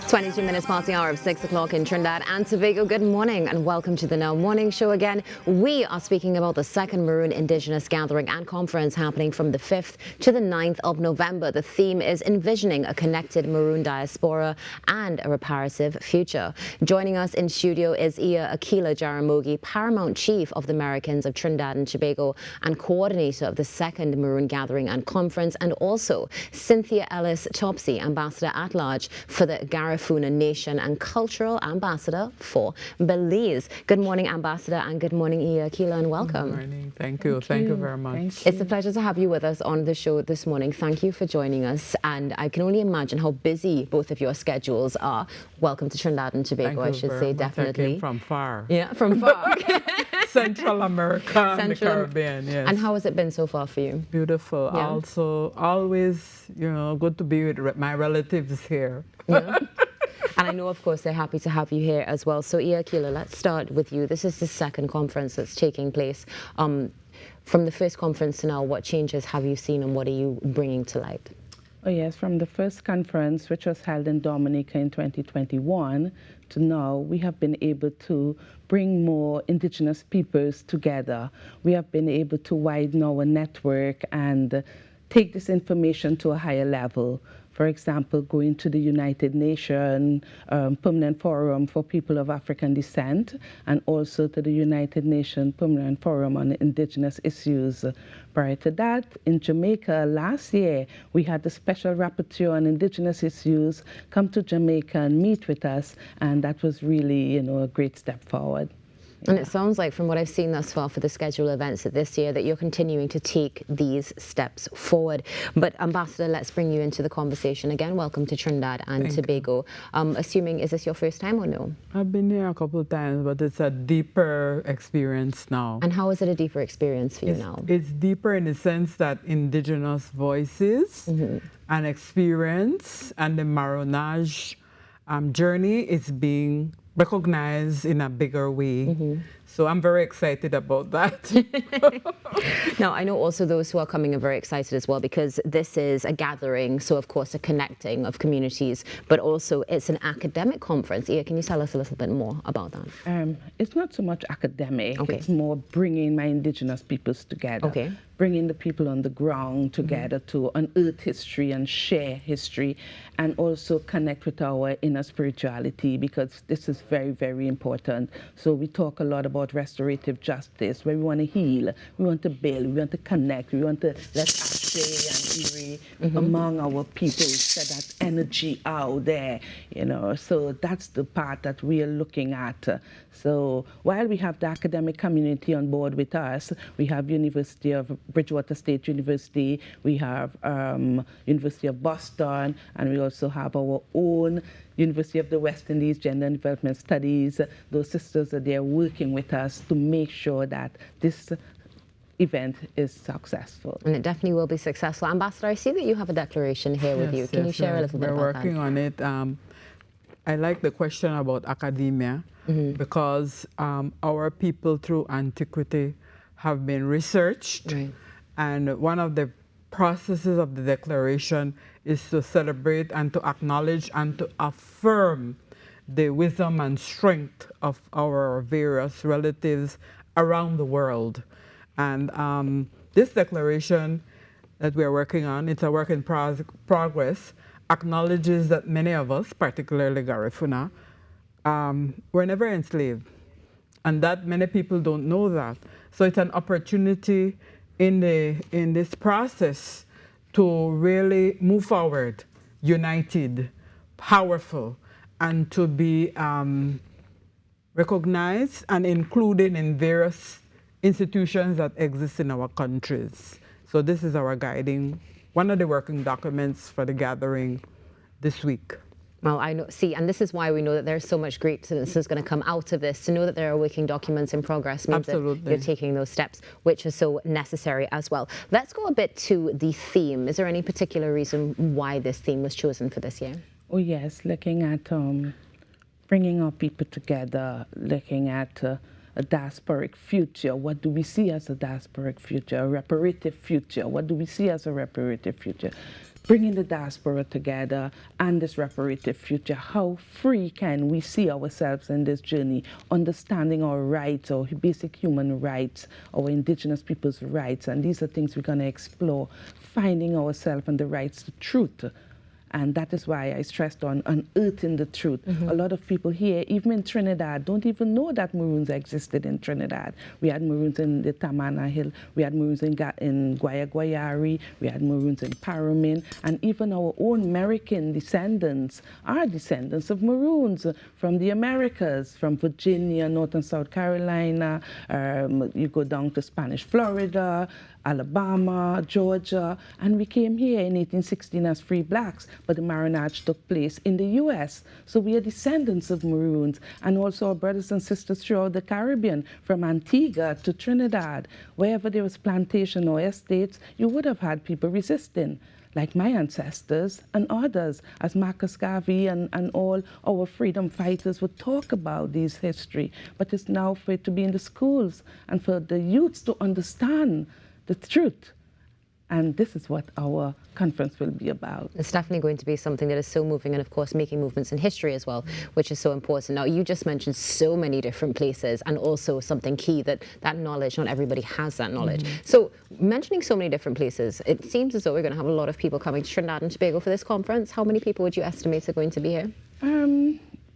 22 minutes past the hour of 6 o'clock in Trinidad and Tobago. Good morning and welcome to the Now Morning Show again. We are speaking about the second Maroon Indigenous Gathering and Conference happening from the 5th to the 9th of November. The theme is envisioning a connected Maroon diaspora and a reparative future. Joining us in studio is Iya Akila Jaramogi, Paramount Chief of the Americans of Trinidad and Tobago and coordinator of the second Maroon Gathering and Conference, and also Cynthia Ellis Topsy, Ambassador at Large for the Garifuna Nation and Cultural Ambassador for Belize. Good morning, Ambassador, and good morning, Iya Akila, and welcome. Good morning. Thank you. Thank you very much. It's a pleasure to have you with us on the show this morning. Thank you for joining us, and I can only imagine how busy both of your schedules are. Welcome to Trinidad and Tobago, I should say, definitely. I came from far. Yeah, from far. Central America and the Caribbean, yes. And how has it been so far for you? Beautiful. Yeah. Also, always, good to be with my relatives here. Yeah. And I know, of course, they're happy to have you here as well. So, Iya Akila, let's start with you. This is the second conference that's taking place. From the first conference to now, what changes have you seen and what are you bringing to light? Oh yes, from the first conference, which was held in Dominica in 2021, to now, we have been able to bring more Indigenous peoples together. We have been able to widen our network and take this information to a higher level. For example, going to the United Nations Permanent Forum for People of African Descent, and also to the United Nations Permanent Forum on Indigenous Issues. Prior to that, in Jamaica last year, we had the Special Rapporteur on Indigenous Issues come to Jamaica and meet with us, and that was really, a great step forward. And it sounds like, from what I've seen thus far for the scheduled events this year, that you're continuing to take these steps forward. But Ambassador, let's bring you into the conversation again. Welcome to Trinidad and Tobago. Assuming, is this your first time or no? I've been here a couple of times, but it's a deeper experience now. And how is it a deeper experience for you now? It's deeper in the sense that Indigenous voices and experience and the Maroonage journey is being recognized in a bigger way. So I'm very excited about that. Now, I know also those who are coming are very excited as well, because this is a gathering, so of course a connecting of communities, but also it's an academic conference. Iya, can you tell us a little bit more about that? It's not so much academic, Okay. It's more bringing my Indigenous peoples together. Okay. Bringing the people on the ground together to unearth history and share history, and also connect with our inner spirituality, because this is very, very important. So we talk a lot about restorative justice, where we want to heal, we want to build, we want to connect, we want to let Ashe and Iri among our people, set that energy out there, So that's the part that we are looking at. So while we have the academic community on board with us, we have University of Bridgewater State University, we have University of Boston, and we also have our own University of the West Indies Gender and Development Studies. Those sisters are there working with us to make sure that this event is successful. And it definitely will be successful. Ambassador, I see that you have a declaration here with you. Can you share a little bit about that? We're working on it. I like the question about academia, because our people through antiquity have been researched, and one of the processes of the declaration is to celebrate and to acknowledge and to affirm the wisdom and strength of our various relatives around the world. And this declaration that we are working on, it's a work in progress, acknowledges that many of us, particularly Garifuna, were never enslaved, and that many people don't know that. So it's an opportunity in this process to really move forward, united, powerful, and to be recognized and included in various institutions that exist in our countries. So this is our guiding, one of the working documents for the gathering this week. Well, I know, and this is why we know that there's so much greatness is going to come out of this. To know that there are working documents in progress means that you're taking those steps, which is so necessary as well. Let's go a bit to the theme. Is there any particular reason why this theme was chosen for this year? Oh yes, looking at bringing our people together, looking at a diasporic future. What do we see as a diasporic future? A reparative future. What do we see as a reparative future? bringing the diaspora together and this reparative future. How free can we see ourselves in this journey, understanding our rights, our basic human rights, our indigenous people's rights, and these are things we're going to explore, finding ourselves and the rights to truth. And that is why I stressed on unearthing the truth. A lot of people here, even in Trinidad, don't even know that Maroons existed in Trinidad. We had Maroons in the Tamana Hill, we had Maroons in Guayaguayari, we had Maroons in Paramin, and even our own American descendants are descendants of Maroons from the Americas, from Virginia, North and South Carolina, you go down to Spanish Florida, Alabama, Georgia, and we came here in 1816 as free blacks, but the marriage took place in the U.S. So we are descendants of Maroons, and also our brothers and sisters throughout the Caribbean, from Antigua to Trinidad. Wherever there was plantation or estates, you would have had people resisting, like my ancestors and others, as Marcus Garvey and all our freedom fighters would talk about this history. But it's now for it to be in the schools and for the youths to understand the truth. And this is what our conference will be about. It's definitely going to be something that is so moving, and of course making movements in history as well, which is so important. Now, you just mentioned so many different places, and also something key, that knowledge, not everybody has that knowledge. So mentioning so many different places, it seems as though we're going to have a lot of people coming to Trinidad and Tobago for this conference. How many people would you estimate are going to be here?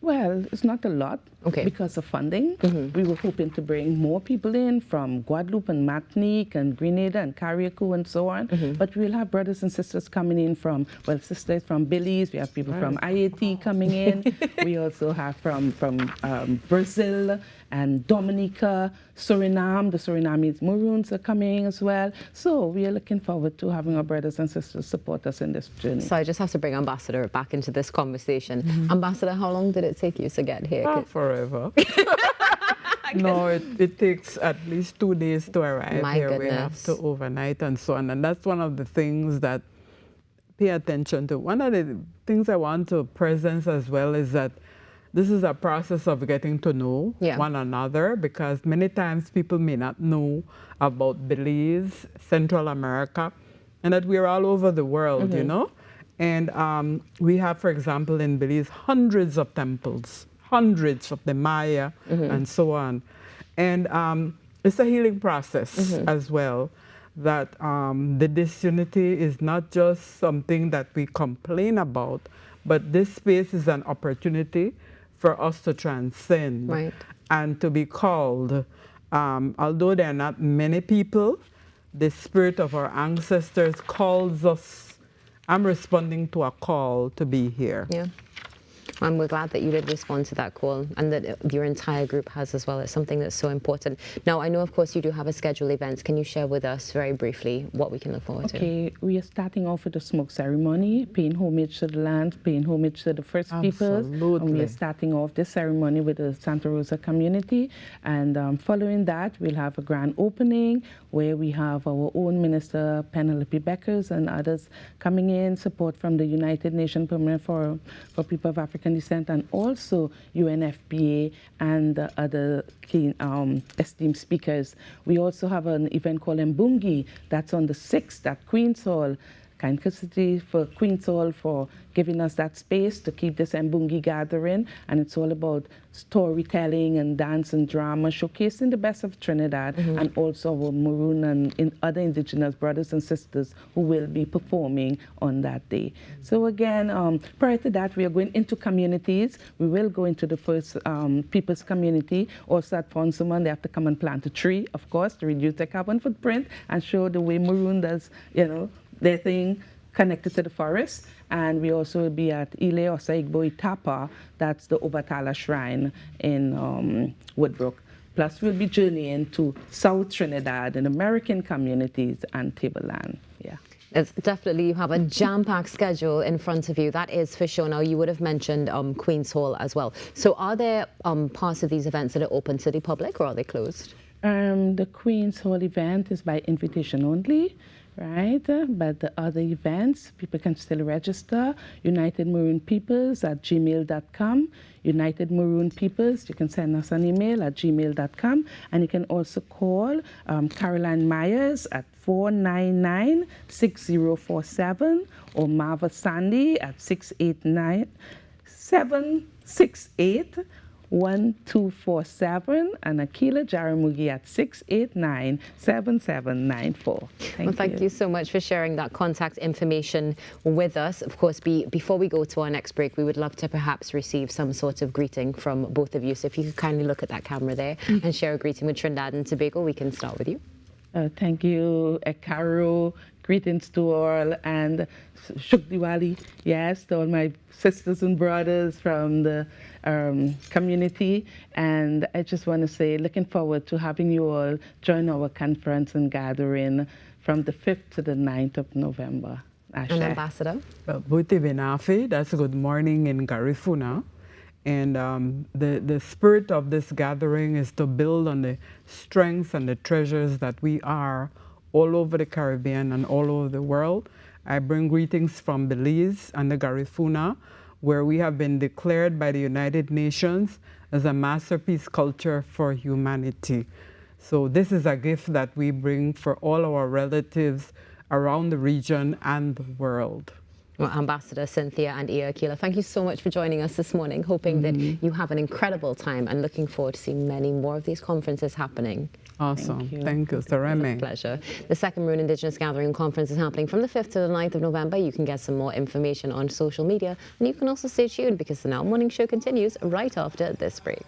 Well, it's not a lot because of funding. We were hoping to bring more people in from Guadeloupe and Martinique and Grenada and Carriacou and so on. But we'll have brothers and sisters coming in from, well, sisters from Belize. We have people from IAT coming in. We also have from Brazil and Dominica, Suriname. The Surinamese Maroons are coming as well. So we are looking forward to having our brothers and sisters support us in this journey. So I just have to bring Ambassador back into this conversation. Ambassador, how long did it take you to get here? Forever. No, it takes at least 2 days to arrive here. Goodness. We have to overnight and so on. And that's one of the things that pay attention to. One of the things I want to presence as well is that this is a process of getting to know one another, because many times people may not know about Belize, Central America, and that we're all over the world, you know? And we have, for example, in Belize, hundreds of temples, hundreds of the Maya and so on. And it's a healing process as well, that the disunity is not just something that we complain about, but this space is an opportunity for us to transcend and to be called. Although there are not many people, the spirit of our ancestors calls us. I'm responding to a call to be here. Yeah. And we're glad that you did respond to that call, and that your entire group has as well. It's something that's so important. Now, I know, of course, you do have a scheduled events. Can you share with us very briefly what we can look forward to? Okay, we are starting off with the smoke ceremony, paying homage to the land, paying homage to the first peoples. And we are starting off this ceremony with the Santa Rosa community. And following that, we'll have a grand opening where we have our own Minister Penelope Beckers and others coming in, support from the United Nations Permanent Forum for People of African Descent, and also UNFPA and other key, esteemed speakers. We also have an event called Mbungi that's on the 6th at Queen's Hall. Kind custody for Queen's Hall for giving us that space to keep this Mbungi gathering. And it's all about storytelling and dance and drama, showcasing the best of Trinidad and also our Maroon and other Indigenous brothers and sisters who will be performing on that day. So again, prior to that, we are going into communities. We will go into the first people's community, also at Fonsuman. They have to come and plant a tree, of course, to reduce their carbon footprint and show the way Maroon does, you know, their thing connected to the forest. And we also will be at Ile Osa Igbo Itapa, that's the Obatala Shrine in Woodbrook. Plus we'll be journeying to South Trinidad and American communities and Tableland. Yeah. It's definitely, you have a jam-packed schedule in front of you, that is for sure. Now, you would have mentioned Queen's Hall as well. So are there parts of these events that are open to the public, or are they closed? The Queen's Hall event is by invitation only. right? But the other events, people can still register. United Maroon Peoples at gmail.com. United Maroon Peoples, you can send us an email at gmail.com. And you can also call Caroline Myers at 499-6047 or Marva Sandy at 689-768-1247 and Akila Jaramugi at 689-7794. Thank you so much for sharing that contact information with us. Of course, before we go to our next break, we would love to perhaps receive some sort of greeting from both of you. So if you could kindly look at that camera there and share a greeting with Trinidad and Tobago, we can start with you. Thank you, Ekaro. Greetings to all, and Shuk Diwali, yes, to all my sisters and brothers from the community. And I just want to say, looking forward to having you all join our conference and gathering from the 5th to the 9th of November. Ashe. And Ambassador? Buti Benafi, that's good morning in Garifuna. And the spirit of this gathering is to build on the strengths and the treasures that we are all over the Caribbean and all over the world. I bring greetings from Belize and the Garifuna, where we have been declared by the United Nations as a masterpiece culture for humanity. So this is a gift that we bring for all our relatives around the region and the world. Well, Ambassador Cynthia and Ia Akila, thank you so much for joining us this morning, hoping that you have an incredible time and looking forward to seeing many more of these conferences happening. Awesome. Thank you, Sareme. It's a pleasure. The second Maroon Indigenous Gathering Conference is happening from the 5th to the 9th of November. You can get some more information on social media, and you can also stay tuned because the Now Morning Show continues right after this break.